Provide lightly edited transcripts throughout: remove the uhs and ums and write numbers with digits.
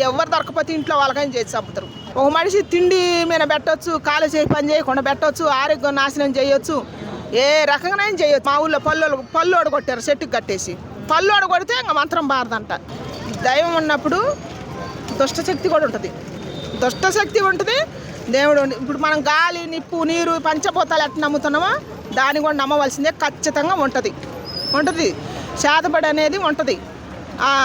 ఎవరు దొరకపోతే ఇంట్లో వాళ్ళకైనా చేసి చంపుతారు. ఒక మనిషి తిండి మీద పెట్టవచ్చు, కాలు చేయి పని చేయకుండా పెట్టవచ్చు, ఆరోగ్యం నాశనం చేయొచ్చు, ఏ రకంగా చేయొచ్చు. మా ఊళ్ళో పల్లోడు కొట్టారు చెట్టుకు కట్టేసి. పల్లోడు కొడితే ఇంకా మంత్రం బారదంట. దైవం ఉన్నప్పుడు దుష్టశక్తి కూడా ఉంటుంది. దుష్టశక్తి ఉంటుంది, దేవుడు ఉంది. ఇప్పుడు మనం గాలి, నిప్పు, నీరు, పంచభూతాలు ఎట్లా నమ్ముతున్నామో దాన్ని కూడా నమ్మవలసిందే. ఖచ్చితంగా ఉంటుంది శాతపడి అనేది ఉంటుంది.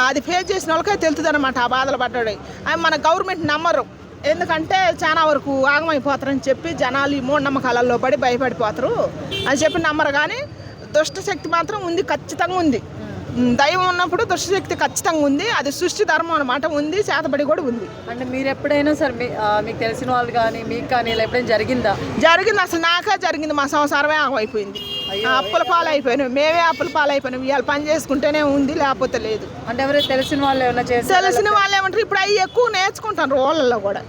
అది ఫేస్ చేసిన వాళ్ళకే తెలుస్తుంది అనమాట ఆ బాధలు పడ్డాడు. అవి మన గవర్నమెంట్ నమ్మరు. ఎందుకంటే చాలా వరకు ఆగమైపోతారని చెప్పి జనాలు ఈ మూఢనమ్మకాలలో పడి భయపడిపోతారు అని చెప్పి నమ్మరు. కానీ దుష్టశక్తి మాత్రం ఉంది, ఖచ్చితంగా ఉంది. దైవం ఉన్నప్పుడు దుష్టశక్తి ఖచ్చితంగా ఉంది. అది సృష్టి ధర్మం అనమాట. ఉంది, చేతబడి కూడా ఉంది. అంటే మీరు ఎప్పుడైనా సరే మీకు తెలిసిన వాళ్ళు కానీ మీకు కానీ ఇలా ఎప్పుడైనా జరిగింది. అసలు నాకే జరిగింది. మా సంసారమే ఆగమైపోయింది. అప్పుల పాలైపోయినాం, మేమే అప్పుల పాలైపోయినాం. ఇవాళ పని చేసుకుంటేనే ఉంది, లేకపోతే లేదు. అంటే ఎవరైనా తెలిసిన వాళ్ళు ఏమన్నా తెలిసిన వాళ్ళు ఏమంటారు, ఇప్పుడు అవి ఎక్కువ నేర్చుకుంటారు. వాళ్ళల్లో కూడా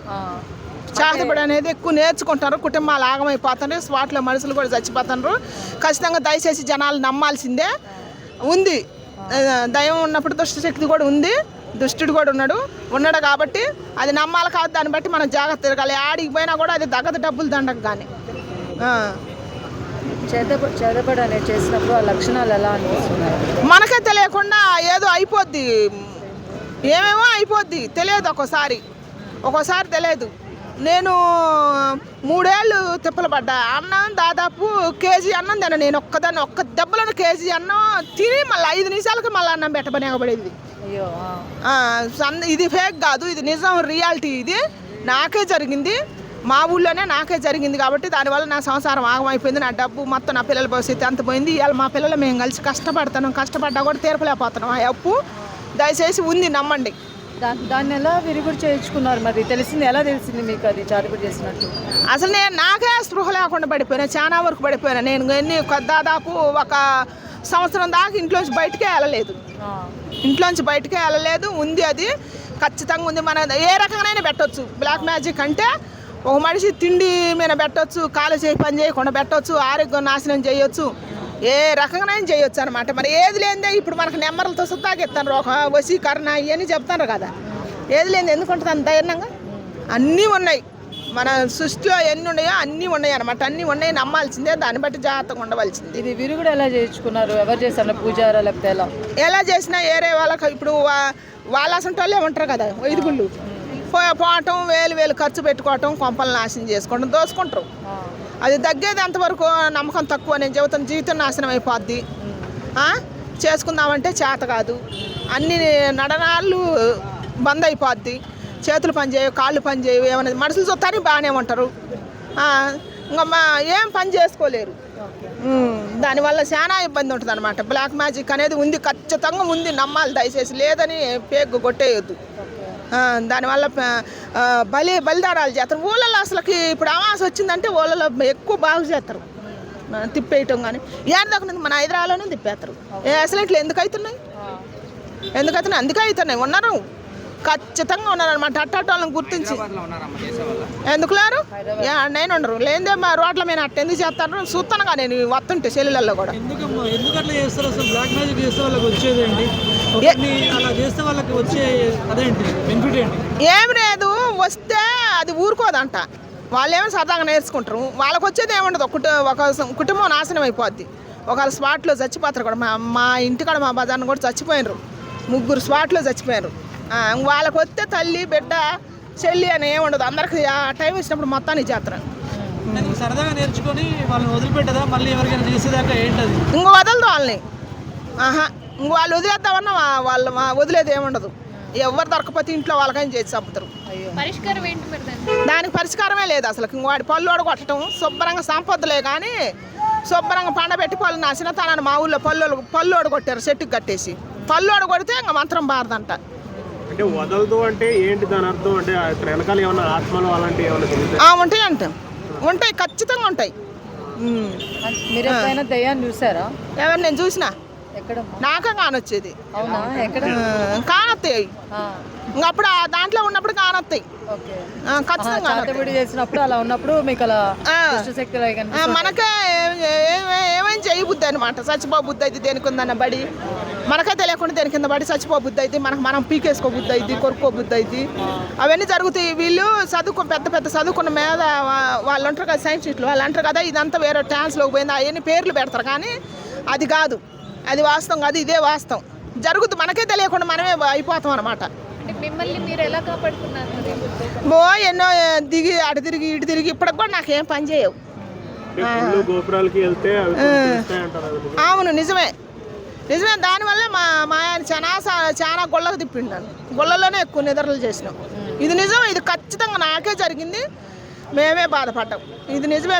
చేతబడి అనేది ఎక్కువ నేర్చుకుంటారు. కుటుంబాలు ఆగమైపోతారు, స్వాట్లో మనుషులు కూడా చచ్చిపోతున్నారు. ఖచ్చితంగా దయచేసి జనాలు నమ్మాల్సిందే. ఉంది దైవం ఉన్నప్పుడు దుష్టశక్తి కూడా ఉంది, దుష్టుడు కూడా ఉన్నాడు కాబట్టి అది నమ్మాలి. కాదు దాన్ని బట్టి మనం జాగ్రత్త తిరగాలి. ఆడికి పోయినా కూడా అది దగ్గర డబ్బులు దండకు. కానీ చేతబడి అనేది చేసినప్పుడు ఆ లక్షణాలు ఎలా అనిపిస్తున్నాయి? మనకే తెలియకుండా ఏదో అయిపోద్ది, ఏమేమో అయిపోద్ది, తెలియదు. ఒక్కోసారి తెలియదు. నేను 3 ఏళ్ళు తిప్పలు పడ్డా. అన్నం దాదాపు కేజీ అన్నం తిన. నేను ఒక్క దెబ్బలను కేజీ అన్నం తిని మళ్ళీ 5 నిమిషాలకి మళ్ళీ అన్నం పెట్టబడేది. ఇది ఫేక్ కాదు, ఇది నిజం, రియాలిటీ. ఇది నాకే జరిగింది, మా ఊళ్ళోనే నాకే జరిగింది. కాబట్టి దానివల్ల నా సంసారం ఆగమైపోయింది. నా డబ్బు మొత్తం, నా పిల్లల భవిష్యత్తు ఎంత పోయింది. ఇవాళ మా పిల్లలు మేము కలిసి కష్టపడ్డా కూడా తీర్పలేకపోతున్నాం. ఆ అప్పు దయచేసి ఉంది, నమ్మండి. దాన్ని ఎలా విరుగుడు చేయించుకున్నారు? మరి ఎలా తెలిసింది మీకు అది చేతబడి చేసినట్టు? అసలు నాకే స్పృహ లేకుండా పడిపోయినా, చాలా వరకు పడిపోయినా. నేను దాదాపు 1 సంవత్సరం దాకా ఇంట్లోంచి బయటకే వెళ్ళలేదు. ఉంది, అది ఖచ్చితంగా ఉంది. మన ఏ రకంగానైనా పెట్టవచ్చు. బ్లాక్ మ్యాజిక్ అంటే ఒక మనిషి తిండి మీద పెట్టవచ్చు, కాలు చేయి పని చేయకుండా పెట్టవచ్చు, ఆరోగ్యం నాశనం చేయొచ్చు, ఏ రకంగానైనా చేయొచ్చు అనమాట. మరి ఏది లేదే ఇప్పుడు మనకు నెమ్మరులతో సుత్తాకెత్తారు, ఒక వశీకరణ ఇవన్నీ చెప్తారు కదా. ఏది లేని ఎందుకు ఉంటుంది అంత ధైర్యంగా? అన్నీ ఉన్నాయి మన సృష్టిలో. ఎన్ని ఉన్నాయో అన్నీ ఉన్నాయి అనమాట. అన్నీ ఉన్నాయి, నమ్మాల్సిందే. దాన్ని బట్టి జాగ్రత్తగా ఉండవలసింది. ఇది విరుగుడు ఎలా చేయించుకున్నారు? ఎవరు చేశారు? పూజారా లేకపోతే ఎలా చేసినా ఏరే వాళ్ళకి ఇప్పుడు వాళ్ళ అసంటి వాళ్ళే ఉంటారు కదా, వైదికుళ్ళు. పోవటం, వేలు ఖర్చు పెట్టుకోవటం, కొంపలు నాశనం చేసుకోవడం, దోసుకుంటారు. అది తగ్గేది అంతవరకు నమ్మకం తక్కువ. నేను చెబుతాను, జీవితం నాశనం అయిపోద్ది. చేసుకుందామంటే చేత కాదు. అన్ని నడనాళ్ళు బంద్ అయిపోద్ది. చేతులు పని చేయవు, కాళ్ళు పని చేయవు. ఏమన్నా మనుషులు చూస్తారని బాగానే ఉంటారు, ఇంకా ఏం పని చేసుకోలేరు. దానివల్ల చాలా ఇబ్బంది ఉంటుంది అనమాట. బ్లాక్ మ్యాజిక్ అనేది ఉంది, ఖచ్చితంగా ఉంది, నమ్మాలి. దయచేసి లేదని పేగు కొట్టేయొద్దు. దానివల్ల బలిదారాలు చేస్తారు ఊళ్ళలో. అసలుకి ఇప్పుడు అమావాస వచ్చిందంటే ఊళ్ళలో ఎక్కువ బాగు చేస్తారు, తిప్పేయటం. కానీ ఏడాది మన హైదరాబాద్లోనే తిప్పేస్తారు. అసలు ఇట్లా ఎందుకు అవుతున్నాయి? అందుకే అవుతున్నాయి. ఉన్నారు, ఖచ్చితంగా ఉన్నారనమాట. అట్టాటోళ్ళని గుర్తించి ఎందుకు లేరు? నేను ఉండరు లేదే మా రోడ్ల మీద అట్ట ఎందుకు చేస్తారు చూస్తానుగా. నేను వస్తుంటే సెల్లులలో కూడా ఏమి లేదు. వస్తే అది ఊరుకోదంట. వాళ్ళేమో సరదాగా నేర్చుకుంటారు. వాళ్ళకి వచ్చేది ఏముండదు. ఒక కుటుంబం నాశనం అయిపోద్ది. ఒకవేళ స్పాట్లో చచ్చిపోతారు కూడా. మా ఇంటికాడ మా బజార్ను కూడా చచ్చిపోయినారు, 3 స్పాట్లో చచ్చిపోయారు. వాళ్ళకి వస్తే తల్లి, బిడ్డ, చెల్లి అని ఏముండదు. అందరికి ఆ టైం ఇచ్చినప్పుడు మొత్తాన్ని చేస్తారు. సరదాగా నేర్చుకొని వాళ్ళని వదిలిపెట్టదా? మళ్ళీ ఎవరికైనా చేసేదాకా ఏంటది? ఇంకో వదలదు వాళ్ళని. ఇంక వాళ్ళు వదిలేద్దామన్నా వాళ్ళు వదిలేదు ఏముండదు. ఎవరు దొరకపోతే ఇంట్లో వాళ్ళకైనా చేసి చంపుతారు. దానికి పరిష్కారమే లేదు అసలు. వాడి పల్లోడు కొట్టడం శుభ్రంగా సంపదలే. కానీ శుభ్రంగా పండబెట్టి పళ్ళు నాసిన తనని మా ఊళ్ళో పల్లోడు కొట్టారు చెట్టుకు కట్టేసి. పల్లోడు కొడితే ఇంకా మంత్రం బారదంట. అంటే వదలదు అంటే ఏంటి దాని అర్థం? అంటే వెనకాల ఏమన్నా ఆత్మలు అలాంటివి ఏమన్నా ఉంటాయి అంటే ఉంటాయి, ఖచ్చితంగా ఉంటాయి. మీరు ఎప్పుడైనా దయ్యాన్ని చూసారా? ఎవరు? నేను చూసిన. ఎక్కడమ్మా? నాకే కానొచ్చేది. అవునా? ఎక్కడ? కానొస్తాయి ఆ, ఇంకా అప్పుడు ఆ దాంట్లో ఉన్నప్పుడు కానొస్తాయి ఓకే. ఖచ్చితంగా కానొస్తాయి. చాతబడి చేసినప్పుడు అలా ఉన్నప్పుడు మీకు అలా దుష్టశక్తులు అవి కనిపిస్తాయి. మనకే ఏమైనా చేయబుద్ది అనమాట. చచ్చిపోబుద్ది అయితే దేనికి ఉందన్న బడి మనకే తెలియకుండా దేని కింద బడి చచ్చిపోబుద్ది అయితే మనం పీకేసుకోబుద్ది అయితే కొరుక్కోబుద్ది అయితే అవన్నీ జరుగుతాయి. వీళ్ళు పెద్ద పెద్ద చదువుకున్న మీద వాళ్ళు అంటారు కదా సైంటిస్టులు, వాళ్ళు అంటారు కదా ఇదంతా వేరే టాన్స్లోకి పోయింది అవన్నీ పేర్లు పెడతారు కానీ అది కాదు, అది వాస్తవం కాదు, ఇదే వాస్తవం జరుగుతుంది. మనకే తెలియకుండా మనమే అయిపోతాం అనమాట. మిమ్మల్ని మీరు ఎలా కాపాడుకున్నారు? ఎన్నో దిగి అటు తిరిగి ఇటు తిరిగి ఇప్పటికి కూడా నాకేం పని చేయవు. గోపురాలకి వెళ్తే అవును, నిజమే. దానివల్ల మా ఆయన చాలా గొళ్ళకు తిప్పిండు నన్ను. గొళ్ళలోనే ఎక్కువ నిద్రలు చేసినాం. ఇది నిజం, ఇది ఖచ్చితంగా నాకే జరిగింది, మేమే బాధపడ్డాం. ఇది నిజమే,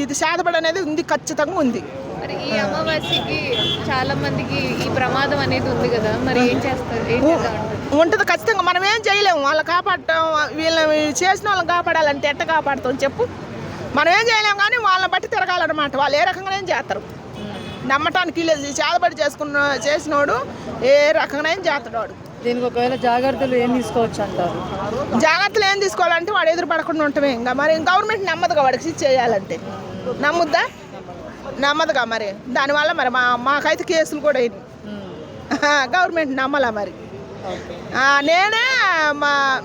ఇది శాతపడి అనేది ఉంది, ఖచ్చితంగా ఉంది. మరి ఈ అమావాస్యకి చాలా మందికి ఈ ప్రమాదం అనేది ఉంది కదా, మరి ఏం చేస్తారు? ఉంటుంది ఖచ్చితంగా. మనం ఏం చేయలేము. వాళ్ళు కాపాడటం, వీళ్ళని చేసిన వాళ్ళని కాపాడాలంటే ఎట్ట కాపాడుతాం చెప్పు? మనం ఏం చేయలేము కానీ వాళ్ళని బట్టి తిరగాలన్నమాట. వాళ్ళు ఏ రకంగా ఏం చేస్తారు, నమ్మటానికి చేతబడి చేసినోడు ఏ రకంగా ఏం చేస్తాడు. దీనికి ఒకవేళ జాగ్రత్తలు ఏం తీసుకోవచ్చు అంటారు? జాగ్రత్తలు ఏం తీసుకోవాలంటే వాడు ఎదురు పడకుండా ఉండటమే. ఇంకా మరి గవర్నమెంట్ నమ్మదుగా వాడికి చేయాలంటే, నమ్ముద్దా? నమ్మదుగా. మరి దానివల్ల మరి మాకైతే కేసులు కూడా అయింది. గవర్నమెంట్ నమ్మలా మరి.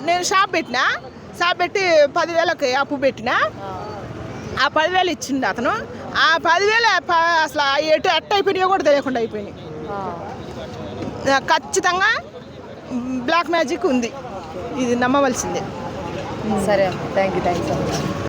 నేను షాప్ పెట్టి 10,000కి అప్పు పెట్టినా. ఆ 10,000 ఇచ్చిండు అతను. ఆ 10,000 అసలు ఎట్ట అయిపోయినాయో కూడా తెలియకుండా అయిపోయినాయి. ఖచ్చితంగా బ్లాక్ మ్యాజిక్ ఉంది, ఇది నమ్మవలసిందే. సరే అమ్మ, థ్యాంక్ యూ సో మచ్.